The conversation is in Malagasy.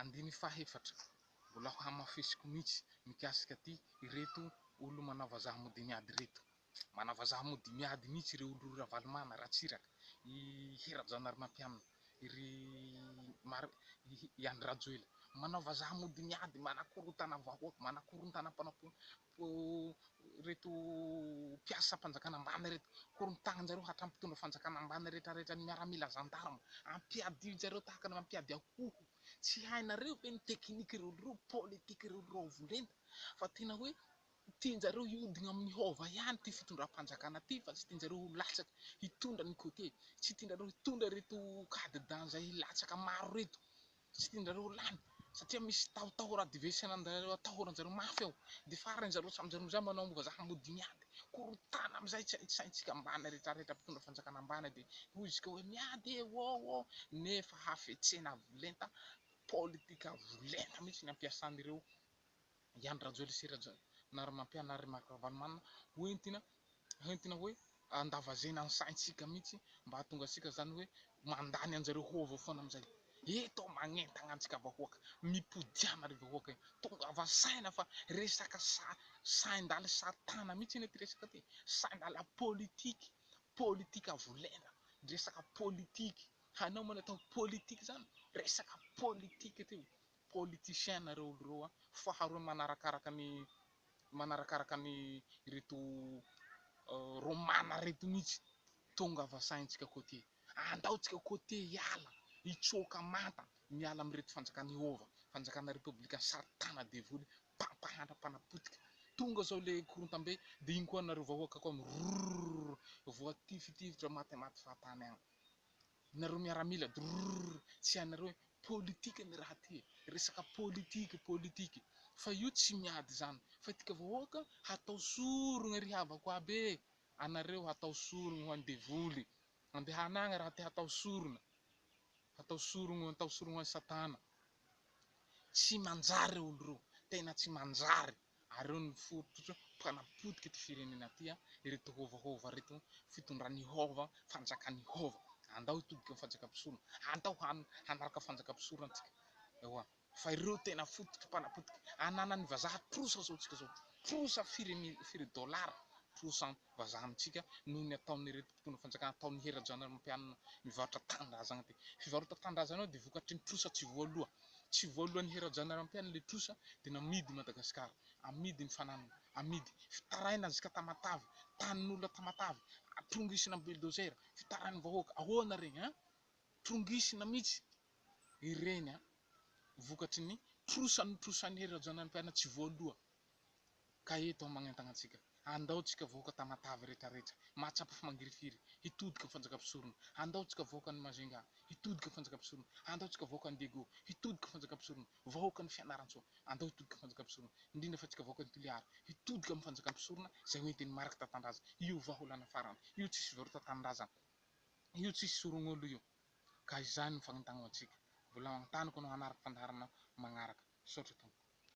andiny fahefatra mbola ho hamafisiko mihitsy mikasika ty ireto olo manao vazaha mody miady reto. Manao vazaha mody miady mihitsy ireo olo Ravalomana, Ratsiraka, i Hira Janarimampianina, iry i Andry Rajoelina. Manao vazaha mody miady, manakorotana vahoaka, manakorotana reto mpiasa mpanjakana ambany reto, korontaninjareo hatrampitondra fanjakana ambany rehetrarehetra ny miaramila zandarma, ampiady zareo tahaka ny mampiady akoho. Tsy hainareo ve ny teknika ireo reo, politika ireo Ravolenta, fa tena hoe tianjareo iodigna amin'ny hôva ihany ty fitondram-panjakana ty, fa tsy tianjareo ho latsaka hitondra ny côté, tsy tianjareo hitondra reto cadre zay latsaka maro reto, tsy tianjareo ho lany, satria misy tahotahora-divesinanjareo atahoranjareo mafy ao, de faranjareo samjareo zay manao vazaha mody miady, korotana amizay tsy haintsika ambany rehetrarehetra mpitondra fanjakana ambany de hoy isika hoe miady e ô, nefa hafetsena Volenta, politika Volenta mihitsy ny ampiasan'ireo i Andry Rajoelina sy Hira Janarimampianina ary Marc Ravalomanina hoentina hoe andavazena ny saintsika mihitsy mba hahatonga antsika zany hoe mandany anjareo hôva foana amizay. Eto magnentagna antsika vahoaka, mipodiana ry vahoaka, tonga vasaina fa resaka sain-daly satana mihitsy iny ty resaka ty, sain-dala politika, politika Volenta, resaka politika. Hainao moa ny atao politika zany, resaka politika ty, politicien reo olo reo. Faharoa manarakaraka ny reto Romana reto mihitsy, tonga vasaintsika côté, andaotsika côté hiala, hitsoka manta, miala amireto fanjakana hôva, fanjakana repoblika satana devoly, mpanapotika. Tonga zao le korontam-be, de iny koa nareo vahoaka koa rrrr voatifitifitra matematy fahatany agny. Nareo miaramila drrrr, tsy hainareo hoe politika ny raha ty, resaka politika, fa io tsy miady zany, fa tika vahoaka hatao sorona ry havako aby anareo hatao sorona ho an'ny devoly, andehana agny raha te hatao sorona ho an'ny satana. Tsy manjary olo reo, tena tsy manjary, ary reo ny fototra mpanapotika ty firenena ty, ireto hôvahôva reto, fitondran'ny hôva, fanjakan'ny hôva. Andao hitodika amin'ny fanjakam-pisorona, andao hanaraka fanjakam-pisorona antsika, eoa. Fa ireo tena fototra mpanapotika, ananan'ny vazaha trosa zao tsika zao, trosa firy dôlara, trosa vazaha amitsika noho ny ataon'ireto mpitondra fanjakana, ataon'ny Hira Janarimampianina mivarotra tanindrazana ty. Fivarota tanindrazana io de vokatry ny trosa tsy voaloha, tsy voalohan'ny Hira Janarimampianina le trosa de namidy Madagasikara, amidy ny fananana, amidy, fitaraina zika Tamatavy, tanin'olona Tamatavy, trongisina amin'ny bulldozer, fitarain'ny vahoaka, ahoana regny ein, trongisina mihitsy, ireny vokatry ny trosan'ny Hira Janarimampianina tsy voaloha. Ka eto magnentana antsika, andaotsika vahoaka Tamatavy rehetrarehetra, mahatsapa famangirifiry, hitodika amin'ny fanjakam-pisorona, andaotsika vahoaka ny Majunga, hitodika amin'ny fanjakam-pisorona, andaotsika vahoaka ny Diego, hitodika amin'ny fanjakam-pisorona, vahoaka ny Fianarantsoa, andao hitodika amin'ny fanjakam-pisorona, indrindra fa tsika vahoaka ny Toliara, hitodika amin'ny fanjakam-pisorona, zay hoentin'ny mariky tan-tanindrazana, io vahaolana farany, io tsisy fivarota-tanindrazana, io tsisy soron'olo io. Ka izany ny fagnentanako antsika, mbola magnontany koa anao hanaraka fandaharana magnaraka, misaotra tompoko.